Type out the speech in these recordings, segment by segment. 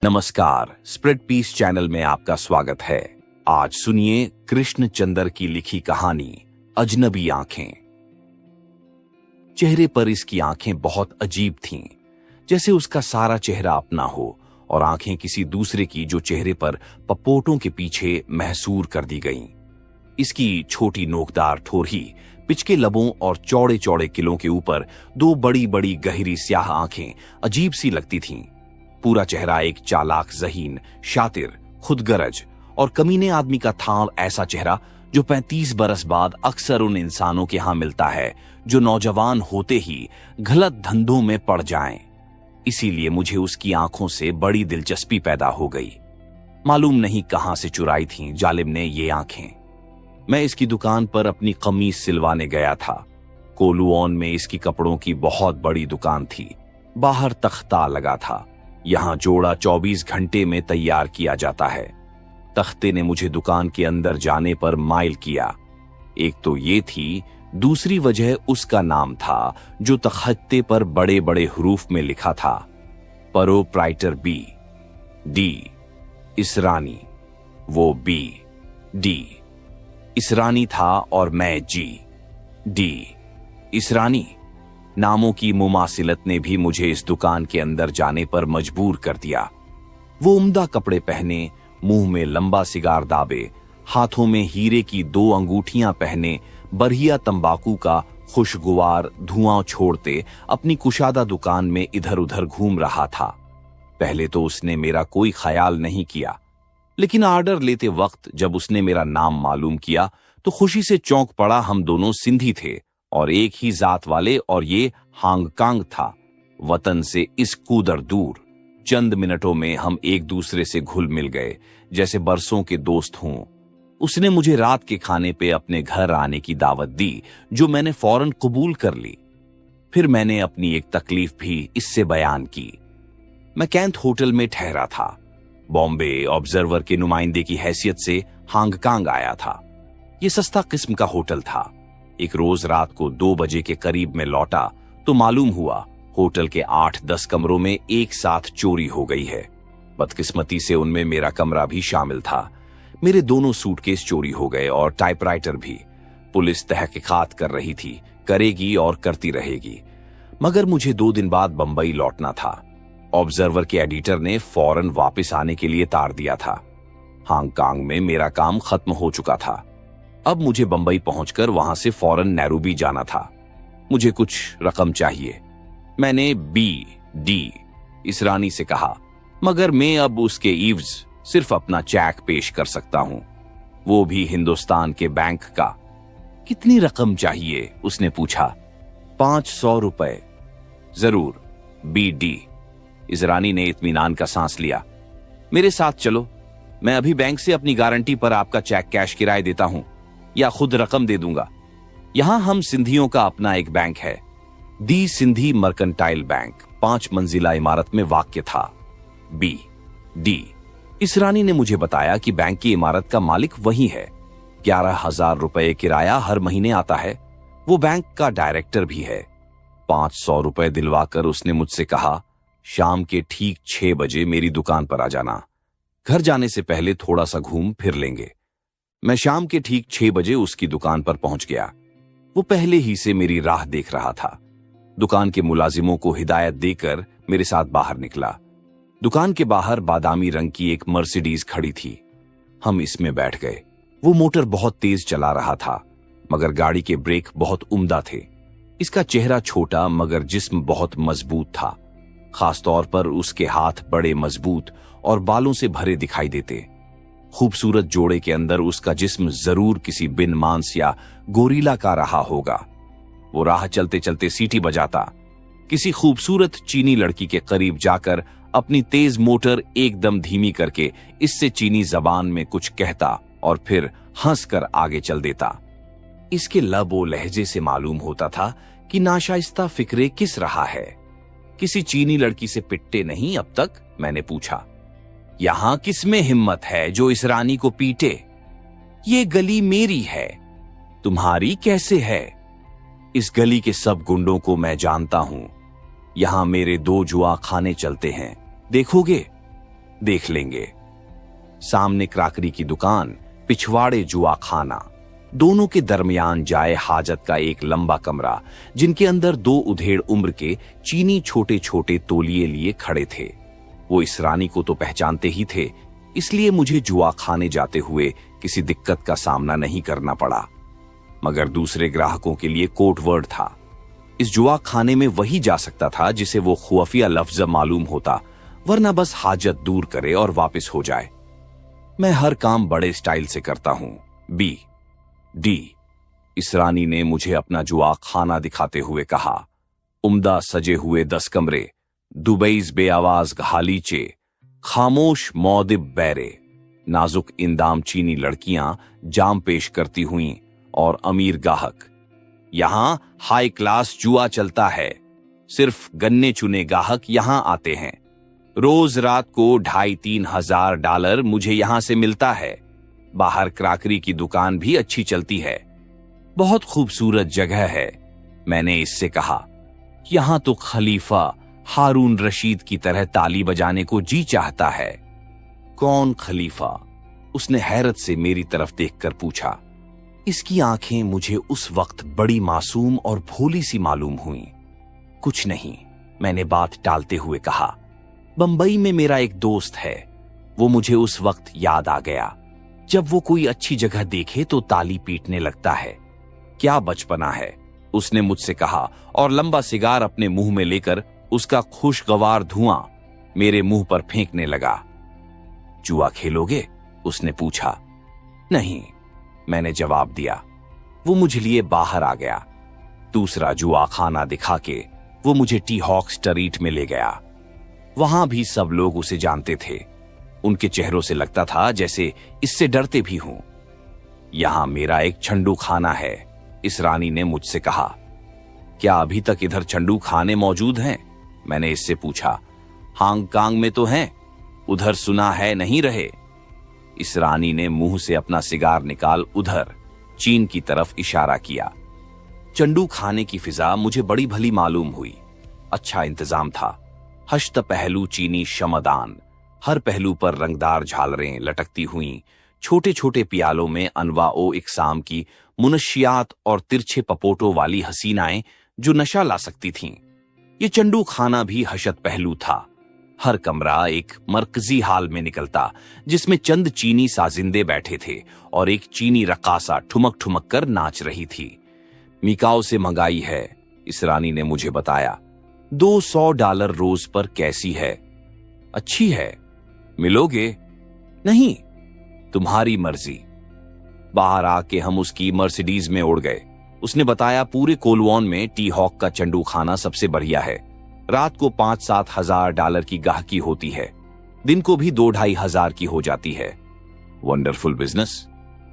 नमस्कार, spread piece channel में आपका स्वागत है। आज सुनिए कृष्णचंद्र की लिखी कहानी अजनबी आंखें। चेहरे पर इसकी आंखें बहुत अजीब थीं, जैसे उसका सारा चेहरा अपना हो और आंखें किसी दूसरे की जो चेहरे पर पपोटों के पीछे महसूर कर दी गईं। इसकी छोटी नोकदार ठोरही, पिचके लबों और चौड़े चौड़े किलों के ऊपर दो बड़ी बड़ी गहरी स्याह आंखें अजीब सी लगती थीं। पूरा चेहरा एक चालाक, ज़हीन, शातिर, खुदगरज और कमीने आदमी का था। ऐसा चेहरा जो 35 बरस बाद अक्सर उन इंसानों के यहां मिलता है जो नौजवान होते ही गलत धंधों में पड़ जाएं। इसीलिए मुझे उसकी आंखों से बड़ी दिलचस्पी पैदा हो गई। मालूम नहीं कहां से चुराई थीं जालिम ने ये आंखें। मैं इसकी दुकान पर अपनी कमीज सिलवाने गया था। कोलुओन में इसकी कपड़ों की बहुत बड़ी दुकान थी। बाहर तख्ता लगा था। यहां जोड़ा 24 घंटे में तैयार किया जाता है। तख्ते ने मुझे दुकान के अंदर जाने पर माइल किया। एक तो ये थी, दूसरी वजह उसका नाम था जो तख्ते पर बड़े बड़े हरूफ में लिखा था, प्रोप्राइटर बी डी इसरानी। वो बी डी इसरानी था और मैं जी डी इसरानी। नामों की मुमासिलत ने भी मुझे इस दुकान के अंदर जाने पर मजबूर कर दिया। वो उम्दा कपड़े पहने, मुंह में लंबा सिगार दाबे, हाथों में हीरे की 2 अंगूठियां पहने, बरहिया तंबाकू का खुशगवार धुआं छोड़ते अपनी कुशादा दुकान में इधर उधर घूम रहा था। पहले तो उसने मेरा कोई ख्याल नहीं किया, लेकिन आर्डर लेते वक्त जब उसने मेरा नाम मालूम किया तो खुशी से चौंक पड़ा। हम दोनों सिंधी थे और एक ही जात वाले, और ये हांगकांग था, वतन से इस कूदर दूर। चंद मिनटों में हम एक दूसरे से घुल मिल गए, जैसे बरसों के दोस्त हों। उसने मुझे रात के खाने पे अपने घर आने की दावत दी, जो मैंने फौरन कबूल कर ली। फिर मैंने अपनी एक तकलीफ भी इससे बयान की। मैं कैंट होटल में ठहरा था। बॉम्बे ऑब्जर्वर के नुमाइंदे की हैसियत से हांगकांग आया था। यह सस्ता किस्म का होटल था। एक रोज रात को 2 बजे के करीब में लौटा तो मालूम हुआ होटल के 8-10 कमरों में एक साथ चोरी हो गई है। बदकिस्मती से उनमें मेरा कमरा भी शामिल था। मेरे दोनों सूटकेस चोरी हो गए और टाइपराइटर भी। पुलिस तहकीकात कर रही थी, करेगी और करती रहेगी। मगर मुझे 2 दिन बाद बंबई लौटना था। ऑब्जर्वर के एडिटर ने फौरन वापस आने के लिए तार दिया था। हांगकांग में मेरा काम खत्म हो चुका था। अब मुझे बंबई पहुंचकर वहां से फौरन नैरोबी जाना था। मुझे कुछ रकम चाहिए। मैंने बी डी इसरानी से कहा, मगर मैं अब उसके ईव्ज सिर्फ अपना चेक पेश कर सकता हूं, वो भी हिंदुस्तान के बैंक का। कितनी रकम चाहिए? उसने पूछा। 500 रुपए। जरूर, बी डी इसरानी ने इत्मीनान का सांस लिया। मेरे साथ चलो, मैं अभी बैंक से अपनी गारंटी पर आपका चेक कैश किराए देता हूं, या खुद रकम दे दूंगा। यहां हम सिंधियों का अपना एक बैंक है, दी सिंधी मर्केंटाइल बैंक, 5 मंजिला इमारत में वाक़ था। बी डी इसरानी ने मुझे बताया कि बैंक की इमारत का मालिक वही है। 11,000 रुपए किराया हर महीने आता है। वो बैंक का डायरेक्टर भी है। 500 रुपए दिलवाकर उसने मुझसे कहा, शाम के ठीक 6 बजे मेरी दुकान पर आ जाना। घर जाने से पहले थोड़ा सा घूम फिर लेंगे। मैं शाम के ठीक 6 बजे उसकी दुकान पर पहुंच गया। वो पहले ही से मेरी राह देख रहा था। दुकान के मुलाजिमों को हिदायत देकर मेरे साथ बाहर निकला। दुकान के बाहर बादामी रंग की एक मर्सिडीज खड़ी थी। हम इसमें बैठ गए। वो मोटर बहुत तेज चला रहा था, मगर गाड़ी के ब्रेक बहुत उम्दा थे। इसका चेहरा छोटा मगर जिस्म बहुत मजबूत था। खासतौर पर उसके हाथ बड़े मजबूत और बालों से भरे दिखाई देते। खूबसूरत जोड़े के अंदर उसका जिस्म जरूर किसी बिन मांस या गोरीला का रहा होगा। वो राह चलते चलते सीटी बजाता, किसी खूबसूरत चीनी लड़की के करीब जाकर अपनी तेज मोटर एकदम धीमी करके इससे चीनी जबान में कुछ कहता और फिर हंसकर आगे चल देता। इसके लब और लहजे से मालूम होता था कि नाशाइस्ता फिक्रे किस रहा है। किसी चीनी लड़की से पिट्टे नहीं अब तक? मैंने पूछा। यहां किसमें हिम्मत है जो इस रानी को पीटे? ये गली मेरी है, तुम्हारी कैसे है? इस गली के सब गुंडों को मैं जानता हूं। यहां मेरे 2 जुआ खाने चलते हैं, देखोगे? देख लेंगे। सामने क्राकरी की दुकान, पिछवाड़े जुआ खाना, दोनों के दरमियान जाए हाजत का एक लंबा कमरा, जिनके अंदर दो उधेड़ उम्र के चीनी छोटे छोटे तौलिए लिए खड़े थे। वो इस रानी को तो पहचानते ही थे, इसलिए मुझे जुआ खाने जाते हुए किसी दिक्कत का सामना नहीं करना पड़ा। मगर दूसरे ग्राहकों के लिए कोड वर्ड था। इस जुआ खाने में वही जा सकता था जिसे वो खुफिया लफ्ज मालूम होता, वरना बस हाजत दूर करे और वापस हो जाए। मैं हर काम बड़े स्टाइल से करता हूं। B D. इस रानी ने मुझे अपना जुआ खाना दिखाते हुए कहा। उम्दा सजे हुए 10 कमरे, दुबईज बेआवाज घालीचे, खामोश मौदिब बैरे, नाजुक इंदाम चीनी लड़कियां जाम पेश करती हुईं और अमीर गाहक। यहां हाई क्लास जुआ चलता है, सिर्फ गन्ने चुने गाहक यहां आते हैं। रोज रात को $2,500-3,000 मुझे यहां से मिलता है। बाहर क्राकरी की दुकान भी अच्छी चलती है। बहुत खूबसूरत जगह है, मैंने इससे कहा। यहां तो खलीफा हारून रशीद की तरह ताली बजाने को जी चाहता है। कौन खलीफा? उसने हैरत से मेरी तरफ देखकर पूछा। इसकी आंखें मुझे उस वक्त बड़ी मासूम और भोली सी मालूम हुईं। कुछ नहीं, मैंने बात टालते हुए कहा। बंबई में मेरा एक दोस्त है। वो मुझे उस वक्त याद आ गया जब वो कोई अच्छी जगह देखे तो ताली पीटने लगता है। क्या बचपना है, उसने मुझसे कहा और लंबा सिगार अपने मुंह में लेकर उसका खुशगवार धुआं मेरे मुंह पर फेंकने लगा। जुआ खेलोगे? उसने पूछा। नहीं, मैंने जवाब दिया। वो मुझे लिए बाहर आ गया। दूसरा जुआ खाना दिखा के वो मुझे टी हॉक स्ट्रीट में ले गया। वहां भी सब लोग उसे जानते थे। उनके चेहरों से लगता था जैसे इससे डरते भी हों। यहां मेरा एक छंडू खाना है, इस रानी ने मुझसे कहा। क्या अभी तक इधर छंडू खाने मौजूद हैं? मैंने इससे पूछा। हांगकांग में तो हैं, उधर सुना है नहीं रहे। इस रानी ने मुंह से अपना सिगार निकाल उधर चीन की तरफ इशारा किया। चंडू खाने की फिजा मुझे बड़ी भली मालूम हुई। अच्छा इंतजाम था। हश्त पहलू चीनी शमदान, हर पहलू पर रंगदार झालरें लटकती हुईं, छोटे छोटे प्यालों में अनवाओ इकसाम की मुनशियात और तिरछे पपोटों वाली हसीनाएं जो नशा ला सकती थीं। ये चंडू खाना भी हशत पहलू था। हर कमरा एक मरकजी हाल में निकलता, जिसमें चंद चीनी साजिंदे बैठे थे और एक चीनी रकासा ठुमक ठुमक कर नाच रही थी। मिकाओ से मंगाई है, इस रानी ने मुझे बताया। $200 रोज पर कैसी है? अच्छी है, मिलोगे? नहीं, तुम्हारी मर्जी। बाहर आके हम उसकी मर्सिडीज में उड़ गए। उसने बताया पूरे कोलवान में टी हॉक का चंडू खाना सबसे बढ़िया है। रात को $5-7 हजार की गाहकी होती है, दिन को भी 2-2.5 हजार की हो जाती है। Wonderful business.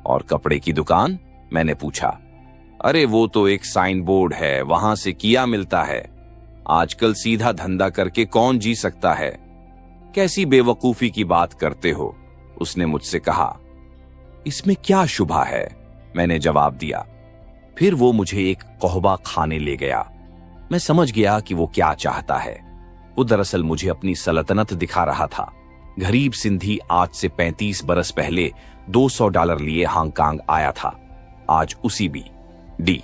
और कपड़े की दुकान? मैंने पूछा। अरे वो तो एक साइन बोर्ड है, वहां से किया मिलता है। आजकल सीधा धंधा करके कौन जी सकता है? कैसी बेवकूफी की बात करते हो, उसने मुझसे कहा। इसमें क्या शुभा है, मैंने जवाब दिया। फिर वो मुझे एक कहबा खाने ले गया। मैं समझ गया कि वो क्या चाहता है। वो दरअसल मुझे अपनी सल्तनत दिखा रहा था। गरीब सिंधी आज से 35 बरस पहले $200 लिए हांगकांग आया था। आज उसी बी डी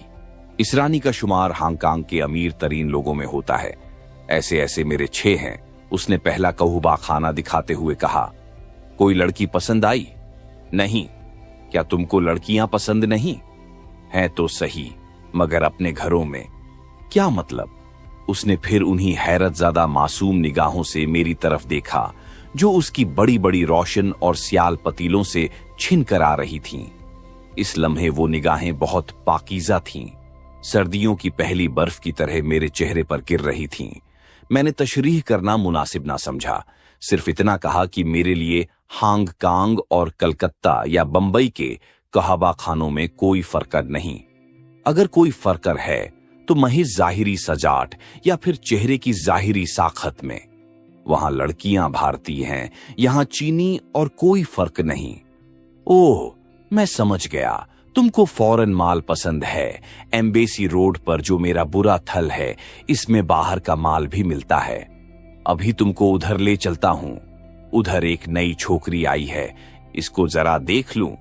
इस रानी का शुमार हांगकांग के अमीर तरीन लोगों में होता है। ऐसे ऐसे मेरे 6 हैं, उसने पहला कहबा खाना दिखाते हुए कहा। कोई लड़की पसंद आई? नहीं। क्या तुमको लड़कियां पसंद नहीं? हैं तो सही, मगर अपने घरों में। क्या मतलब? उसने फिर उन्हीं हैरत ज़्यादा मासूम निगाहों से मेरी तरफ देखा जो उसकी बड़ी बड़ी रोशन और सियाल पतीलों से छिन कर आ रही थीं। इस लम्हे वो निगाहें बहुत पाकीज़ा थीं, सर्दियों की पहली बर्फ की तरह मेरे चेहरे पर गिर रही थीं। मैंने तशरीह करना मुनासिब ना समझा, सिर्फ इतना कहा कि मेरे लिए हांगकांग और कलकत्ता या बंबई के कहबा खानों में कोई फर्क नहीं। अगर कोई फर्क है तो महज जाहिरी सजाट या फिर चेहरे की जाहिरी साखत में। वहां लड़कियां भारतीय हैं, यहां चीनी, और कोई फर्क नहीं। ओह, मैं समझ गया, तुमको फॉरेन माल पसंद है। एम्बेसी रोड पर जो मेरा बुरा थल है, इसमें बाहर का माल भी मिलता है। अभी तुमको उधर ले चलता हूं। उधर एक नई छोकरी आई है, इसको जरा देख लूं।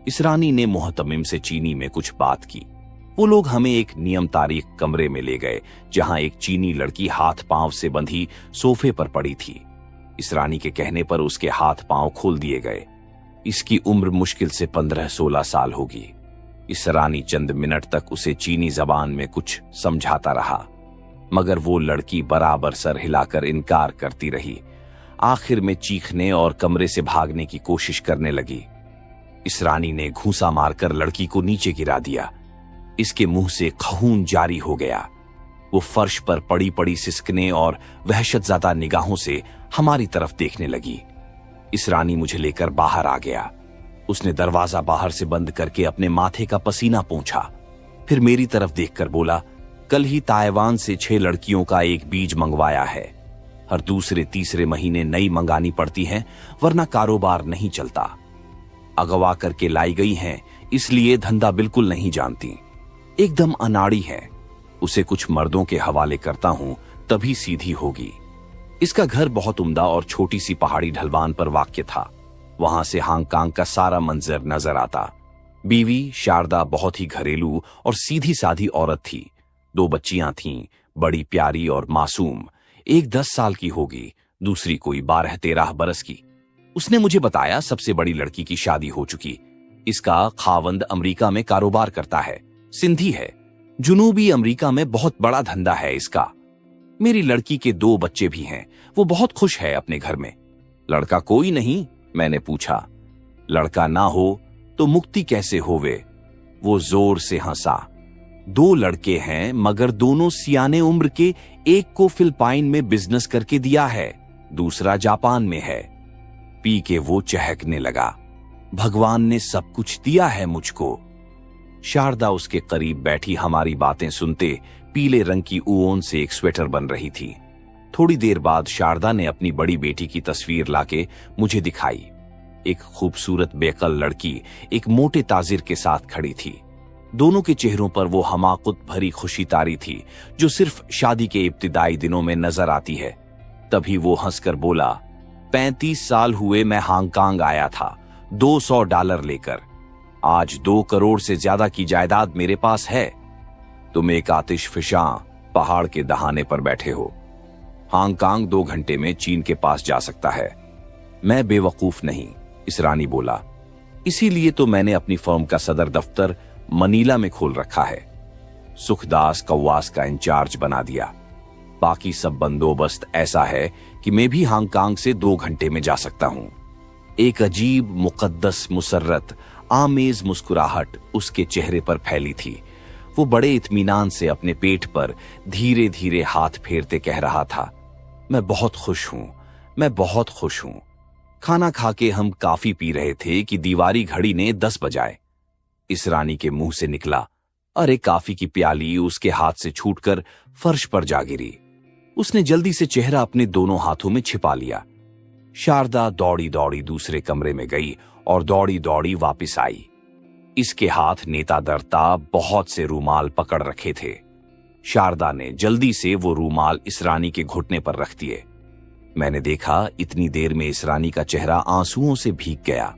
इस रानी ने मुहतमिम से चीनी में कुछ बात की। वो लोग हमें एक नियम तारीख कमरे में ले गए, जहां एक चीनी लड़की हाथ पांव से बंधी सोफे पर पड़ी थी। इस रानी के कहने पर उसके हाथ पांव खोल दिए गए। इसकी उम्र मुश्किल से 15-16 साल होगी। इस रानी चंद मिनट तक उसे चीनी जबान में कुछ समझाता रहा, मगर वो लड़की बराबर सर हिलाकर इनकार करती रही। आखिर में चीखने और कमरे से भागने की कोशिश करने लगी। इस रानी ने घूंसा मारकर लड़की को नीचे गिरा दिया। इसके मुंह से खून जारी हो गया। वो फर्श पर पड़ी पड़ी सिसकने और वहशतज़दा निगाहों से हमारी तरफ देखने लगी। इस रानी मुझे लेकर बाहर आ गया। उसने दरवाजा बाहर से बंद करके अपने माथे का पसीना पोंछा, फिर मेरी तरफ देखकर बोला, कल ही ताइवान से 6 लड़कियों का एक बीज मंगवाया है। हर दूसरे तीसरे महीने नई मंगानी पड़ती हैं, वरना कारोबार नहीं चलता। अगवा करके लाई गई हैं, इसलिए धंधा बिल्कुल नहीं जानती। एकदम अनाड़ी है। उसे कुछ मर्दों के हवाले करता हूं, तभी सीधी होगी। इसका घर बहुत उम्दा और छोटी सी पहाड़ी ढलवान पर वाक़या था। वहां से हांगकांग का सारा मंजर नजर आता। बीवी शारदा बहुत ही घरेलू और सीधी साधी औरत थी। 2 बच्चियां थीं, बड़ी प्यारी और मासूम। एक 10 साल की होगी, दूसरी कोई 12-13 बरस की। उसने मुझे बताया सबसे बड़ी लड़की की शादी हो चुकी। इसका खावंद अमेरिका में कारोबार करता है, सिंधी है। जुनूबी अमेरिका में बहुत बड़ा धंधा है इसका। मेरी लड़की के 2 बच्चे भी हैं। वो बहुत खुश है अपने घर में। लड़का कोई नहीं? मैंने पूछा। लड़का ना हो तो मुक्ति कैसे होवे? वो जोर से हंसा। 2 लड़के हैं, मगर दोनों सियाने उम्र के। एक को फिलिपाइन में बिजनेस करके दिया है, दूसरा जापान में है। पी के वो चहकने लगा। भगवान ने सब कुछ दिया है मुझको। शारदा उसके करीब बैठी हमारी बातें सुनते पीले रंग की ऊन से एक स्वेटर बन रही थी। थोड़ी देर बाद शारदा ने अपनी बड़ी बेटी की तस्वीर लाके मुझे दिखाई। एक खूबसूरत बेकल लड़की एक मोटे ताजिर के साथ खड़ी थी। दोनों के चेहरों पर वो हमाकत भरी खुशी तारी थी, जो सिर्फ शादी के इब्तिदाई दिनों में नजर आती है। तभी वो हंसकर बोला, 35 साल हुए मैं हांगकांग आया था, $200 लेकर। आज 2 करोड़ से ज्यादा की जायदाद मेरे पास है। तुम एक आतिशफिशां पहाड़ के दहाने पर बैठे हो। हांगकांग 2 घंटे में चीन के पास जा सकता है। मैं बेवकूफ नहीं, इस रानी बोला। इसीलिए तो मैंने अपनी फर्म का सदर दफ्तर मनीला में खोल रखा है। सुखदास कव्वास का इंचार्ज बना दिया। बाकी सब बंदोबस्त ऐसा है कि मैं भी हांगकांग से 2 घंटे में जा सकता हूं। एक अजीब मुकद्दस मुसर्रत आमेज मुस्कुराहट उसके चेहरे पर फैली थी। वो बड़े इत्मीनान से अपने पेट पर धीरे धीरे हाथ फेरते कह रहा था, मैं बहुत खुश हूं, मैं बहुत खुश हूं। खाना खा के हम काफी पी रहे थे कि दीवारी घड़ी ने 10 बजाए। इस रानी के मुंह से निकला, अरे काफी की प्याली उसके हाथ से छूटकर फर्श पर जा गिरी। उसने जल्दी से चेहरा अपने दोनों हाथों में छिपा लिया। शारदा दौड़ी दौड़ी दूसरे कमरे में गई और दौड़ी दौड़ी वापस आई। इसके हाथ नेता दरता बहुत से रूमाल पकड़ रखे थे। शारदा ने जल्दी से वो रूमाल इस रानी के घुटने पर रख दिए। मैंने देखा इतनी देर में इस रानी का चेहरा आंसुओं से भीग गया।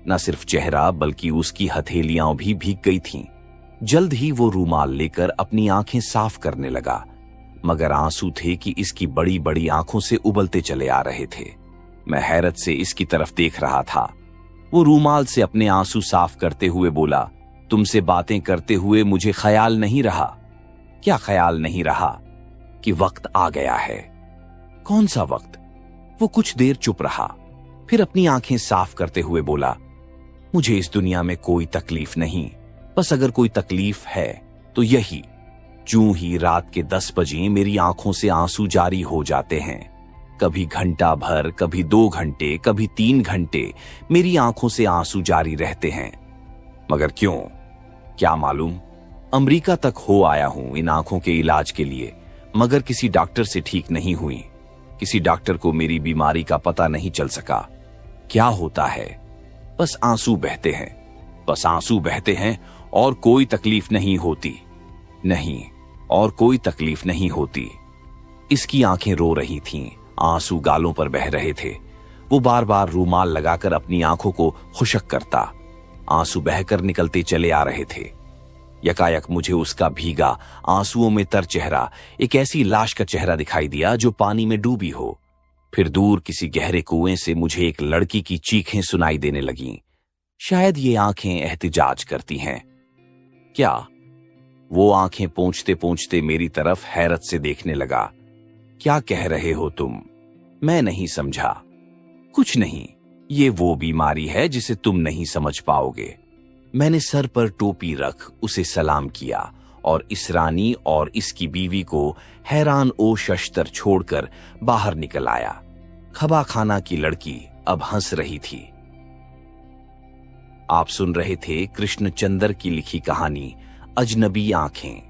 न सिर्फ चेहरा बल्कि उसकी हथेलियां भी भीग गई थीं। जल्द ही वो रूमाल लेकर अपनी आंखें साफ करने लगा, मगर आंसू थे कि इसकी बड़ी बड़ी आंखों से उबलते चले आ रहे थे। मैं हैरत से इसकी तरफ देख रहा था। वो रूमाल से अपने आंसू साफ करते हुए बोला, तुमसे बातें करते हुए मुझे ख्याल नहीं रहा। क्या ख्याल नहीं रहा? कि वक्त आ गया है। कौन सा वक्त? वो कुछ देर चुप रहा, फिर अपनी आंखें साफ करते हुए बोला, मुझे इस दुनिया में कोई तकलीफ नहीं, बस अगर कोई तकलीफ है तो यही, जूं ही रात के 10 बजे मेरी आंखों से आंसू जारी हो जाते हैं। कभी घंटा भर, कभी 2 घंटे, कभी 3 घंटे मेरी आंखों से आंसू जारी रहते हैं। मगर क्यों? क्या मालूम। अमेरिका तक हो आया हूं इन आंखों के इलाज के लिए, मगर किसी डॉक्टर से ठीक नहीं हुई। किसी डॉक्टर को मेरी बीमारी का पता नहीं चल सका। क्या होता है? बस आंसू बहते हैं, बस आंसू बहते हैं और कोई तकलीफ नहीं होती। नहीं, और कोई तकलीफ नहीं होती। इसकी आंखें रो रही थीं, आंसू गालों पर बह रहे थे। वो बार बार रूमाल लगाकर अपनी आंखों को खुशक करता। आंसू बहकर निकलते चले आ रहे थे। यकायक मुझे उसका भीगा, आंसुओं में तर चेहरा, एक ऐसी लाश का चेहरा दिखाई दिया जो पानी में डूबी हो। फिर दूर किसी गहरे कुएं से मुझे एक लड़की की चीखें सुनाई देने लगीं। शायद ये आंखें एहतिजाज करती हैं। क्या? वो आंखें पोंछते पोंछते मेरी तरफ हैरत से देखने लगा। क्या कह रहे हो तुम? मैं नहीं समझा। कुछ नहीं, ये वो बीमारी है जिसे तुम नहीं समझ पाओगे। मैंने सर पर टोपी रख उसे सलाम किया और इस रानी और इसकी बीवी को हैरान ओ शश्तर छोड़कर बाहर निकल आया। खबा खाना की लड़की अब हंस रही थी। आप सुन रहे थे कृष्णचंद्र की लिखी कहानी अजनबी आंखें।